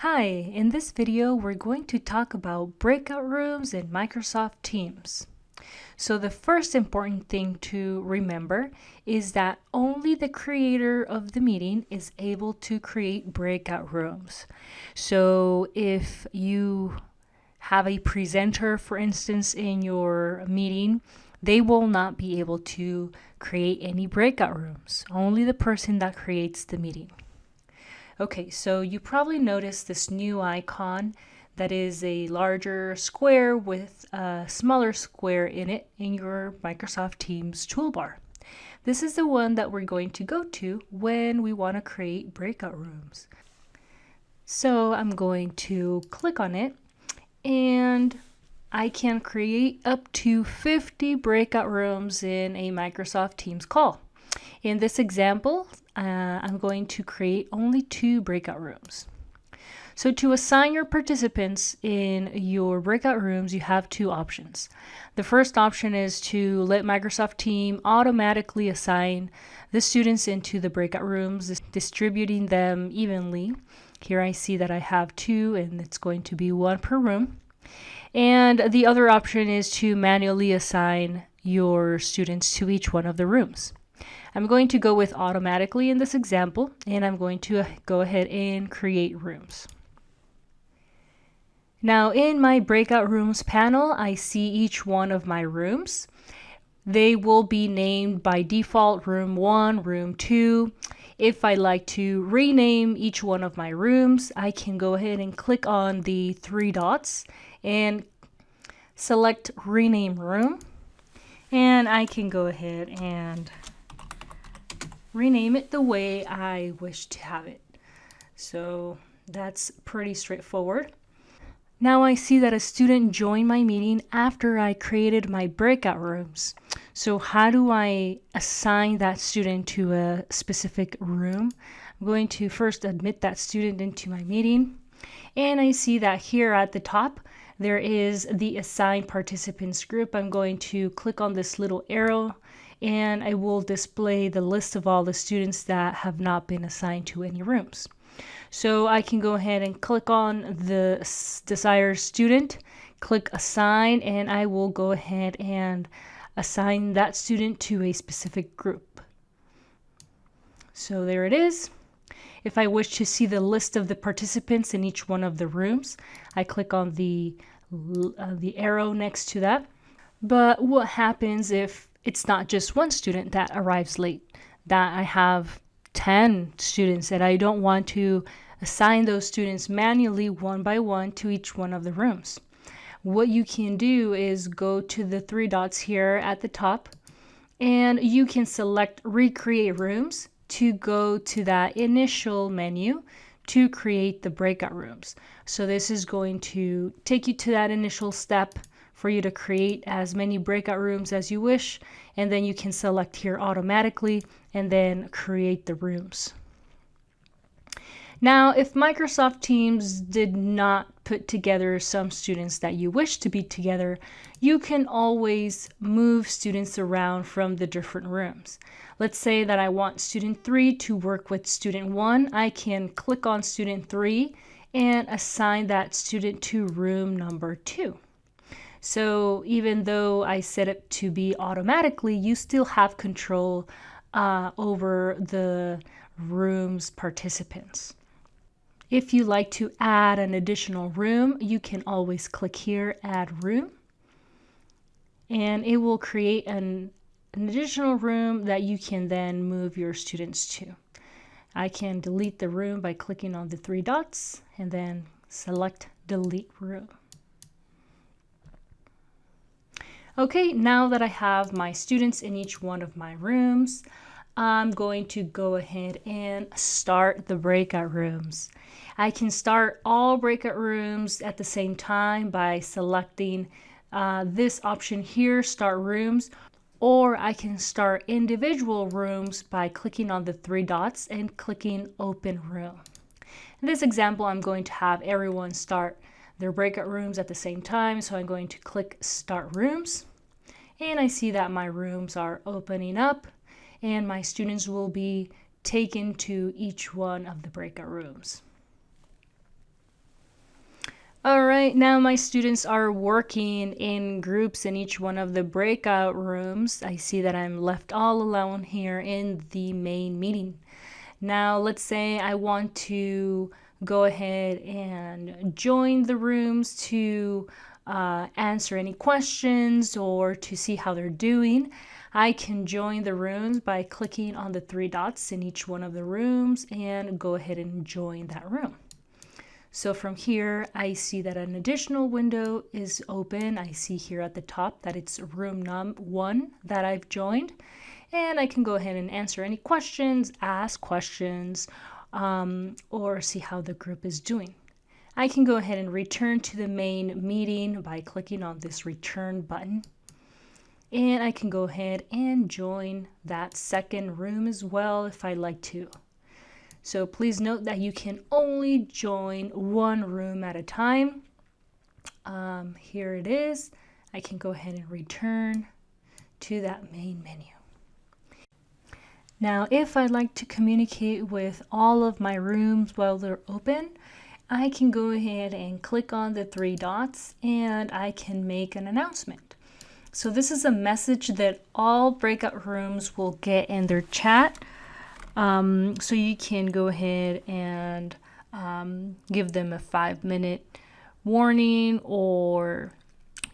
Hi, in this video we're going to talk about breakout rooms in Microsoft Teams. So the first important thing to remember is that only the creator of the meeting is able to create breakout rooms. So if you have a presenter, for instance, in your meeting, they will not be able to create any breakout rooms. Only the person that creates the meeting. Okay, so you probably noticed this new icon that is a larger square with a smaller square in it in your Microsoft Teams toolbar. This is the one that we're going to go to when we want to create breakout rooms. So I'm going to click on it and I can create up to 50 breakout rooms in a Microsoft Teams call. In this example, I'm going to create only 2 breakout rooms. So to assign your participants in your breakout rooms, you have 2 options. The first option is to let Microsoft Teams automatically assign the students into the breakout rooms, distributing them evenly. Here I see that I have 2 and it's going to be 1 per room. And the other option is to manually assign your students to each one of the rooms. I'm going to go with automatically in this example, and I'm going to go ahead and create rooms. Now in my breakout rooms panel, I see each one of my rooms. They will be named by default room 1, room 2. If I like to rename each one of my rooms, I can go ahead and click on the 3 dots and select rename room. And I can go ahead and rename it the way I wish to have it. So that's pretty straightforward. Now I see that a student joined my meeting after I created my breakout rooms. So how do I assign that student to a specific room? I'm going to first admit that student into my meeting. And I see that here at the top, there is the assigned participants group. I'm going to click on this little arrow and I will display the list of all the students that have not been assigned to any rooms. So I can go ahead and click on the desired student, click assign, and I will go ahead and assign that student to a specific group. So there it is. If I wish to see the list of the participants in each one of the rooms, I click on the arrow next to that. But what happens if it's not just one student that arrives late, that I have 10 students and I don't want to assign those students manually one by one to each one of the rooms? What you can do is go to the 3 dots here at the top and you can select recreate rooms to go to that initial menu to create the breakout rooms. So this is going to take you to that initial step for you to create as many breakout rooms as you wish, and then you can select here automatically and then create the rooms. Now, if Microsoft Teams did not put together some students that you wish to be together, you can always move students around from the different rooms. Let's say that I want student 3 to work with student 1. I can click on student 3 and assign that student to room number 2. So even though I set it to be automatically, you still have control over the room's participants. If you like to add an additional room, you can always click here, add room, and it will create an additional room that you can then move your students to. I can delete the room by clicking on the 3 dots and then select delete room. Okay, now that I have my students in each one of my rooms, I'm going to go ahead and start the breakout rooms. I can start all breakout rooms at the same time by selecting this option here, start rooms, or I can start individual rooms by clicking on the 3 dots and clicking open room. In this example, I'm going to have everyone start their breakout rooms at the same time, so I'm going to click start rooms, and I see that my rooms are opening up and my students will be taken to each one of the breakout rooms. All right, now my students are working in groups in each one of the breakout rooms. I see that I'm left all alone here in the main meeting. Now, let's say I want to go ahead and join the rooms to answer any questions or to see how they're doing. I can join the rooms by clicking on the three dots in each one of the rooms and go ahead and join that room. So from here, I see that an additional window is open. I see here at the top that it's room 1 that I've joined. And I can go ahead and answer any questions, ask questions, or see how the group is doing. I can go ahead and return to the main meeting by clicking on this return button. And I can go ahead and join that second room as well if I like to. So please note that you can only join one room at a time. Here it is. I can go ahead and return to that main menu. Now, if I'd like to communicate with all of my rooms while they're open, I can go ahead and click on the three dots and I can make an announcement. So this is a message that all breakout rooms will get in their chat. So you can go ahead and give them a 5-minute warning or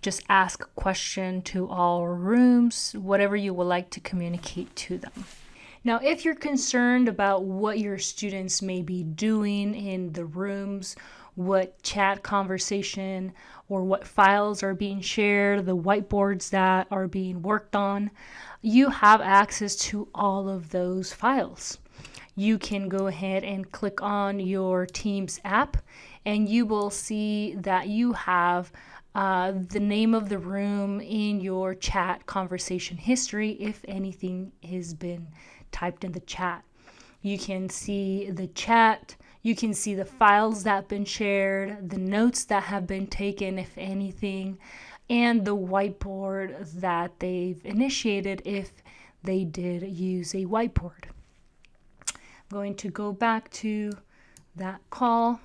just ask a question to all rooms, whatever you would like to communicate to them. Now, if you're concerned about what your students may be doing in the rooms, what chat conversation or what files are being shared, the whiteboards that are being worked on, you have access to all of those files. You can go ahead and click on your Teams app and you will see that you have the name of the room in your chat conversation history if anything has been typed in the chat. You can see the chat, you can see the files that have been shared, the notes that have been taken if anything, and the whiteboard that they've initiated if they did use a whiteboard. I'm going to go back to that call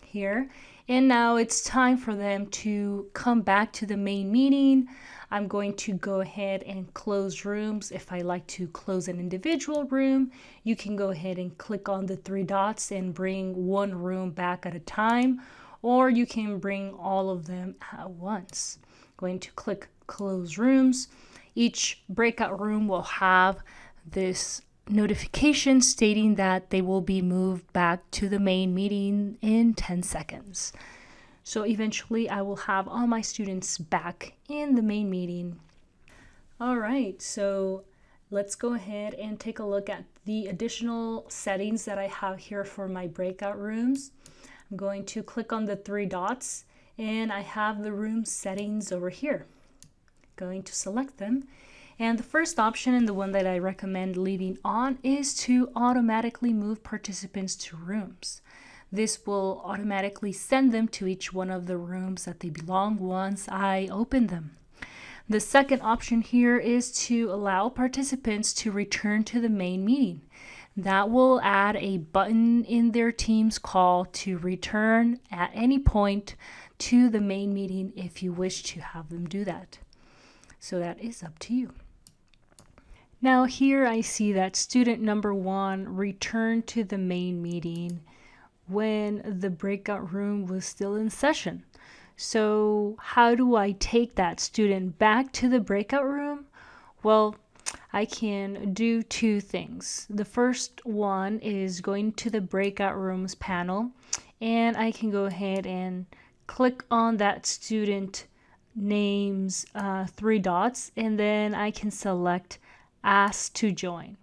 here, and now it's time for them to come back to the main meeting. I'm going to go ahead and close rooms. If I like to close an individual room, you can go ahead and click on the three dots and bring one room back at a time, or you can bring all of them at once. Going to click close rooms. Each breakout room will have this notification stating that they will be moved back to the main meeting in 10 seconds. So eventually I will have all my students back in the main meeting. All right, so let's go ahead and take a look at the additional settings that I have here for my breakout rooms. I'm going to click on the three dots and I have the room settings over here. Going to select them. And the first option, and the one that I recommend leaving on, is to automatically move participants to rooms. This will automatically send them to each one of the rooms that they belong once I open them. The second option here is to allow participants to return to the main meeting. That will add a button in their Teams call to return at any point to the main meeting if you wish to have them do that. So that is up to you. Now here I see that student number 1 returned to the main meeting when the breakout room was still in session. So how do I take that student back to the breakout room? Well, I can do two things. The first one is going to the breakout rooms panel, and I can go ahead and click on that student name's three dots, and then I can select Ask to Join.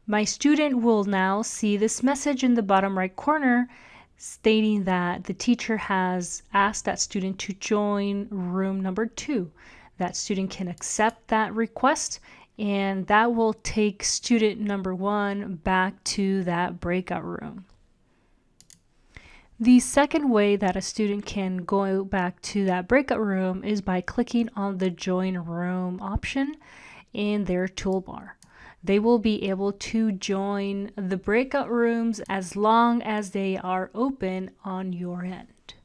My student will now see this message in the bottom right corner stating that the teacher has asked that student to join room number 2. That student can accept that request, and that will take student number 1 back to that breakout room. The second way that a student can go back to that breakout room is by clicking on the Join Room option in their toolbar. They will be able to join the breakout rooms as long as they are open on your end.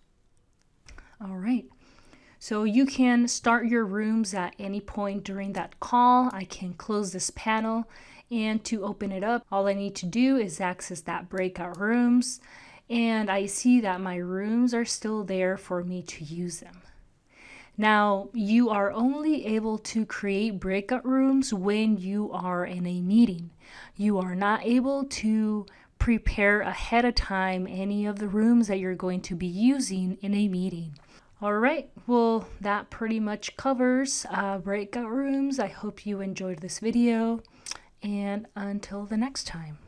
All right. So you can start your rooms at any point during that call. I can close this panel, and to open it up, all I need to do is access that breakout rooms, and I see that my rooms are still there for me to use them. Now, you are only able to create breakout rooms when you are in a meeting. You are not able to prepare ahead of time any of the rooms that you're going to be using in a meeting. All right, well, that pretty much covers breakout rooms. I hope you enjoyed this video, and until the next time.